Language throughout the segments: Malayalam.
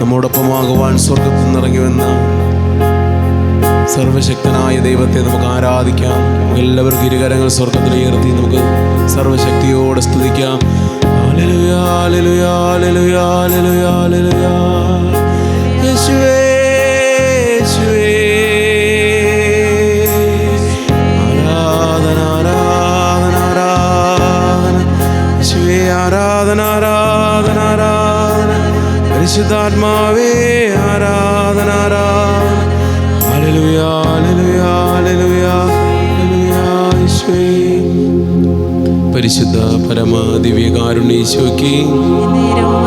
നമ്മോടൊപ്പമാകുവാൻ സ്വർഗത്തിൽ നിന്നിറങ്ങി വന്ന സർവശക്തനായ ദൈവത്തെ നമുക്ക് ആരാധിക്കാം. എല്ലാവർക്കും ഇരുകരങ്ങൾ സ്വർഗത്തിൽ ഉയർത്തി നമുക്ക് സർവശക്തിയോടെ സ്തുതിക്കാം. Hallelujah, hallelujah, hallelujah, hallelujah, hallelujah. യേശുവേ, യേശുവേ, ആരാധന, ആരാധന, ആരാധന. യേശുവേ, ആരാധന, ആരാധന, ആരാധന. പരിശുദ്ധാത്മാവേ, ആരാധന, ആരാധന. Hallelujah, hallelujah, hallelujah, hallelujah. യേശുവേ, പരിശുദ്ധ പരമ ദിവ്യകാരുണ്യ ഈശോയ്ക്ക്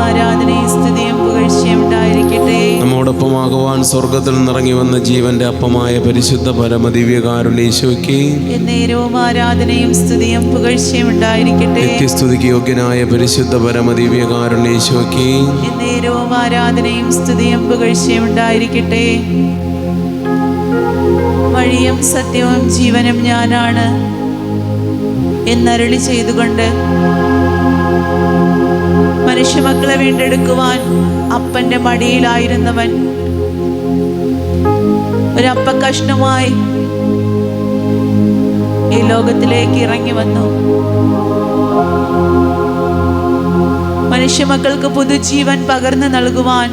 ആരാധനയും സ്തുതിയും പുകഴ്ചയും ഉണ്ടായിരിക്കട്ടെ. നമ്മോടൊപ്പമാകുവാൻ സ്വർഗത്തിൽ നിന്നിറങ്ങി വന്ന ജീവന്റെ അപ്പമായ പരിശുദ്ധ പരമ ദിവ്യകാരുണ്യ ഈശോയ്ക്ക് എന്നേരവും ആരാധനയും സ്തുതിയും പുകഴ്ചയും ഉണ്ടായിരിക്കട്ടെ. നിത്യസ്തുതിക്ക് യോഗ്യനായ പരിശുദ്ധ പരമ ദിവ്യകാരുണ്യ ഈശോയ്ക്ക് എന്നേരവും ആരാധനയും സ്തുതിയും പുകഴ്ചയും ഉണ്ടായിരിക്കട്ടെ. വഴിയും സത്യവും ജീവനും ഞാനാണ് എന്നരുളി ചെയ്തുകൊണ്ട് മനുഷ്യമക്കളെ വീണ്ടെടുക്കുവാൻ അപ്പന്റെ മടിയിലായിരുന്നവൻ ഒരപ്പക്കഷ്ണമായി ഈ ലോകത്തിലേക്ക് ഇറങ്ങി വന്നു. മനുഷ്യമക്കൾക്ക് പുതുജീവൻ പകർന്നു നൽകുവാൻ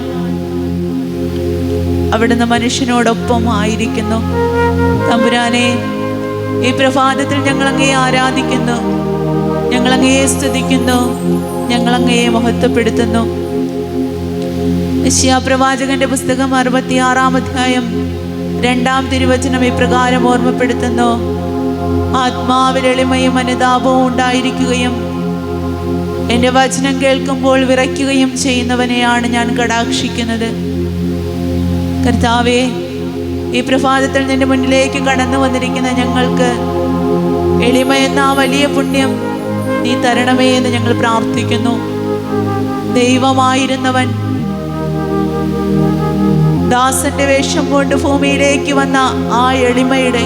അവിടുന്ന് മനുഷ്യനോടൊപ്പം ആയിരിക്കുന്നു. തമ്പുരാനെ, ഈ പ്രഭാതത്തിൽ ഞങ്ങളങ്ങയെ ആരാധിക്കുന്നു, ഞങ്ങളങ്ങയെ സ്തുതിക്കുന്നു, ഞങ്ങളങ്ങയെ മഹത്വപ്പെടുത്തുന്നു. യെശയ്യാ പ്രവാചകന്റെ പുസ്തകം 66-ാം അധ്യായം 2-ാം തിരുവചനം ഇപ്രകാരം ഓർമ്മപ്പെടുത്തുന്നു: ആത്മാവിൽ എളിമയും അനുതാപവും ഉണ്ടായിരിക്കുകയും എൻ്റെ വചനം കേൾക്കുമ്പോൾ വിറയ്ക്കുകയും ചെയ്യുന്നവനെയാണ് ഞാൻ കടാക്ഷിക്കുന്നത്. കർത്താവേ, ഈ പ്രഭാതത്തിൽ നിന്റെ മുന്നിലേക്ക് കടന്നു വന്നിരിക്കുന്ന ഞങ്ങൾക്ക് എളിമ എന്ന ആ വലിയ പുണ്യം നീ തരണമേ എന്ന് ഞങ്ങൾ പ്രാർത്ഥിക്കുന്നു. ദൈവമായിരുന്നവൻ ദാസന്റെ വേഷം കൊണ്ട് ഭൂമിയിലേക്ക് വന്ന ആ എളിമയുടെ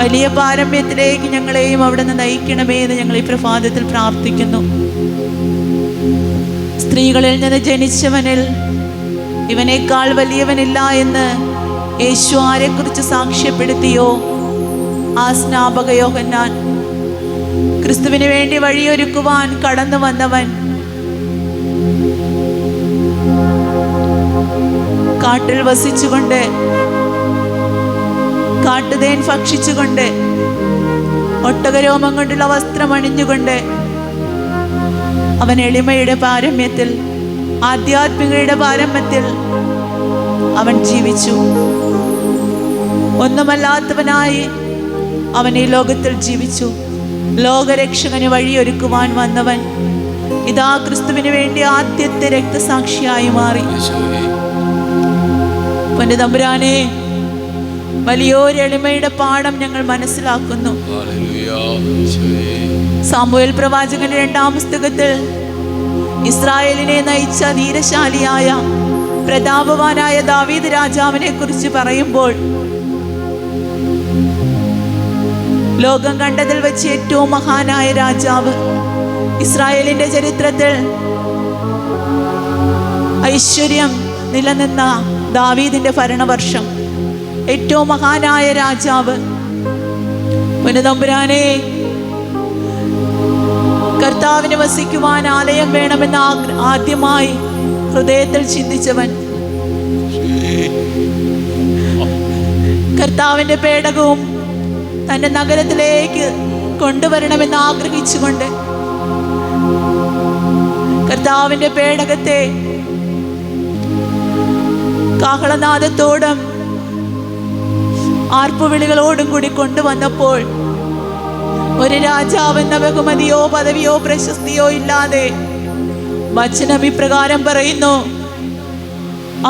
വലിയ പാരമ്യത്തിലേക്ക് ഞങ്ങളെയും അവിടെ നിന്ന് നയിക്കണമേ എന്ന് ഞങ്ങൾ ഈ പ്രഭാതത്തിൽ പ്രാർത്ഥിക്കുന്നു. സ്ത്രീകളിൽ നിന്ന് ജനിച്ചവനിൽ ഇവനേക്കാൾ വലിയവനില്ല എന്ന് യേശു ആരെക്കുറിച്ച് സാക്ഷ്യപ്പെടുത്തിയോ ആ സ്നാപക യോഹന്നാൻ, ക്രിസ്തുവിന് വേണ്ടി വഴിയൊരുക്കുവാൻ കടന്നു വന്നവൻ, കാട്ടിൽ വസിച്ചുകൊണ്ട് കാട്ടുതേൻ ഭക്ഷിച്ചുകൊണ്ട് ഒട്ടകരോമം കൊണ്ടുള്ള വസ്ത്രം അണിഞ്ഞുകൊണ്ട് അവൻ എളിമയുടെ പാരമ്യത്തിൽ, ആധ്യാത്മികയുടെ പാരമ്യത്തിൽ അവൻ ജീവിച്ചു. ഒന്നുമല്ലാത്തവനായി അവൻ ഈ ലോകത്തിൽ ജീവിച്ചു. ലോകരക്ഷകന് വഴിയൊരുക്കുവാൻ വന്നവൻ ഇതാ ക്രിസ്തുവിന് വേണ്ടി ആദ്യത്തെ രക്തസാക്ഷിയായി മാറി. പൊന്നു തമ്പുരാനെ, വലിയൊരു എളിമയുടെ പാഠം ഞങ്ങൾ മനസ്സിലാക്കുന്നു. സാമുവേൽ പ്രവാചകന്റെ 2-ാം പുസ്തകത്തിൽ ഇസ്രായേലിനെ നയിച്ച ധീരശാലിയായ പ്രതാപവാനായ ദാവീദ് രാജാവിനെ കുറിച്ച് പറയുമ്പോൾ ലോകം കണ്ടതിൽ വെച്ച് ഏറ്റവും മഹാനായ രാജാവ്, ഇസ്രായേലിന്റെ ചരിത്രത്തിൽ ഐശ്വര്യം നിലനിന്ന ദാവീദിന്റെ ഭരണവർഷം, ഏറ്റവും മഹാനായ രാജാവ്. പൊന്നുതമ്പുരാനെ, കർത്താവിന് വസിക്കുവാൻ ആലയം വേണമെന്ന് ആദ്യമായി ഹൃദയത്തിൽ ചിന്തിച്ചവൻ, കർത്താവിന്റെ പേടകവും തന്റെ നഗരത്തിലേക്ക് കൊണ്ടുവരണമെന്ന് ആഗ്രഹിച്ചുകൊണ്ട് കർത്താവിന്റെ പേടകത്തെ കാഹളനാദത്തോടും ആർപ്പുവിളികളോടും കൂടി കൊണ്ടുവന്നപ്പോൾ ഒരു രാജാവെന്ന ബഹുമതിയോ പദവിയോ പ്രശസ്തിയോ ഇല്ലാതെ വചനം ഇപ്രകാരം പറയുന്നു: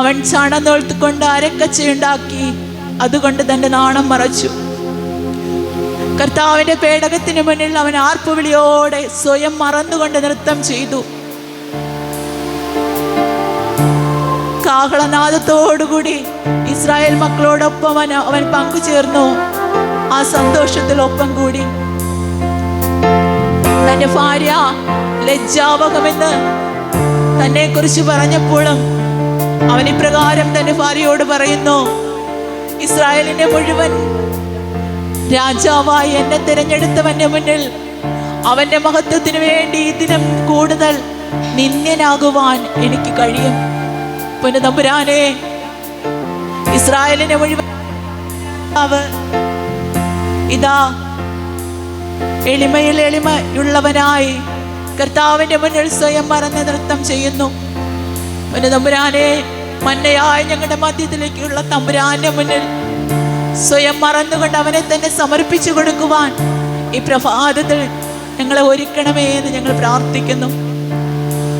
അവൻ ചണനോൾത്തുകൊണ്ട് അരക്കച്ചയുണ്ടാക്കി അതുകൊണ്ട് തന്റെ നാണം മറച്ചു. കർത്താവിന്റെ പേടകത്തിന് മുന്നിൽ അവൻ ആർപ്പുവിളിയോടെ സ്വയം മറന്നുകൊണ്ട് നൃത്തം ചെയ്തു. കാഹളനാദത്തോടുകൂടി ഇസ്രായേൽ മക്കളോടൊപ്പം അവൻ പങ്കുചേർന്നു. ആ സന്തോഷത്തിൽ ഒപ്പം കൂടി. തന്റെ ഭാര്യ ലജ്ജാവഹമെന്ന് തന്നെ കുറിച്ച് പറഞ്ഞപ്പോഴും അവൻ ഇപ്രകാരം തന്റെ ഭാര്യയോട് പറയുന്നു, ഇസ്രായേലിന്റെ മുഴുവൻ രാജാവായി എന്നെ തിരഞ്ഞെടുത്തവന്റെ മുന്നിൽ അവന്റെ മഹത്വത്തിന് വേണ്ടി ഇതിനും കൂടുതൽ നിന്ദ്യനാകുവാൻ എനിക്ക് കഴിയും. പൊന്നുതമ്പുരാനെ, ഇസ്രായേലിന്റെ മുഴുവൻ ഇതാ എളിമയുള്ളവനായി കർത്താവിന്റെ മുന്നിൽ സ്വയം മറന്ന് നൃത്തം ചെയ്യുന്നു. പൊന്നുതമ്പുരാനെ, മന്നയായി ഞങ്ങളുടെ മധ്യത്തിലേക്കുള്ള തമ്പുരാന്റെ മുന്നിൽ സ്വയം മറന്നുകൊണ്ട് അവനെ തന്നെ സമർപ്പിച്ചു കൊടുക്കുവാൻ ഈ പ്രഭാതത്തിൽ ഞങ്ങളെ ഒരുക്കണമേ എന്ന് ഞങ്ങൾ പ്രാർത്ഥിക്കുന്നു.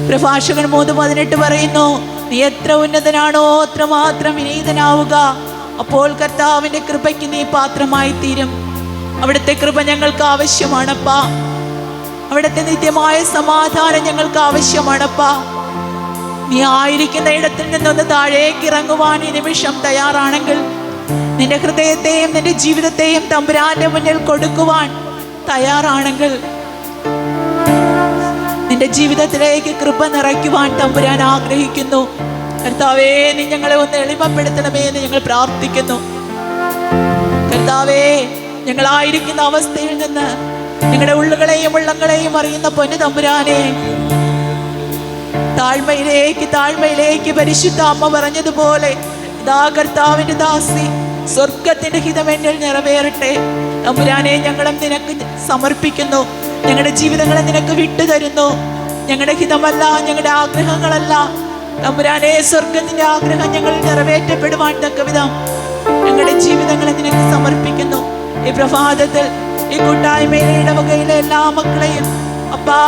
പ്രഭാഷകൻ 3:18 പറയുന്നു, നീ എത്ര ഉന്നതനാണോ അത്രമാത്രം വിനീതനാവുക, അപ്പോൾ കർത്താവിന്റെ കൃപയ്ക്ക് നീ പാത്രമായി തീരും. അവിടുത്തെ കൃപ ഞങ്ങൾക്ക് ആവശ്യമാണപ്പാ. അവിടുത്തെ നിത്യമായ സമാധാനം ഞങ്ങൾക്ക് ആവശ്യമാണപ്പാ. നീ ആയിരിക്കുന്ന ഇടത്തിൽ നിന്നൊന്ന് താഴേക്ക് ഇറങ്ങുവാൻ ഈ നിമിഷം തയ്യാറാണെങ്കിൽ, നിന്റെ ഹൃദയത്തെയും നിന്റെ ജീവിതത്തെയും തമ്പുരാന്റെ മുന്നിൽ കൊടുക്കുവാൻ തയ്യാറാണെങ്കിൽ, നിന്റെ ജീവിതത്തിലേക്ക് കൃപ നിറയ്ക്കുവാൻ തമ്പുരാൻ ആഗ്രഹിക്കുന്നു. കർത്താവേ, നീ ഞങ്ങളെ ഒന്ന് എളിമപ്പെടുത്തണമേ എന്ന് ഞങ്ങൾ പ്രാർത്ഥിക്കുന്നു. കർത്താവേ, ഞങ്ങളായിരിക്കുന്ന അവസ്ഥയിൽ നിന്ന് ഞങ്ങളുടെ ഉള്ളുകളെയും ഉള്ളങ്ങളെയും അറിയുന്ന പൊന്നു തമ്പുരാനെ, താഴ്മയിലേക്ക് പരിശുദ്ധ അമ്മ പറഞ്ഞതുപോലെ ഇതാ കർത്താവിന്റെ ദാസി, സ്വർഗത്തിന്റെ ഹിതം എന്നിൽ നിറവേറട്ടെ. തമ്പുരാനെ, ഞങ്ങളും നിനക്ക് സമർപ്പിക്കുന്നു. ഞങ്ങളുടെ ജീവിതങ്ങളെ നിനക്ക് വിട്ടുതരുന്നു. ഞങ്ങളുടെ ഹിതമല്ല, ഞങ്ങളുടെ ആഗ്രഹങ്ങളല്ല തമ്പുരാനെ, സ്വർഗത്തിന്റെ ആഗ്രഹം ഞങ്ങൾ നിറവേറ്റപ്പെടുവാൻ തക്കവിധം ഞങ്ങളുടെ ജീവിതങ്ങളെ നിനക്ക് സമർപ്പിക്കുന്നു. ഈ പ്രഭാതത്തിൽ ഈ കൂട്ടായ്മയിലെ ഇടവകയിലെ എല്ലാ മക്കളെയും അപ്പാ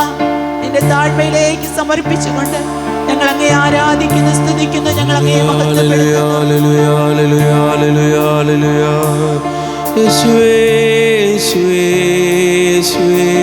നിന്റെ താഴ്മയിലേക്ക് സമർപ്പിച്ചുകൊണ്ട് ഞങ്ങൾ അങ്ങേ ആരാധിക്കുന്നു, സ്തുതിക്കുന്നു, ഞങ്ങൾ അങ്ങേ യേശുവേ യേശുവേ യേശുവേ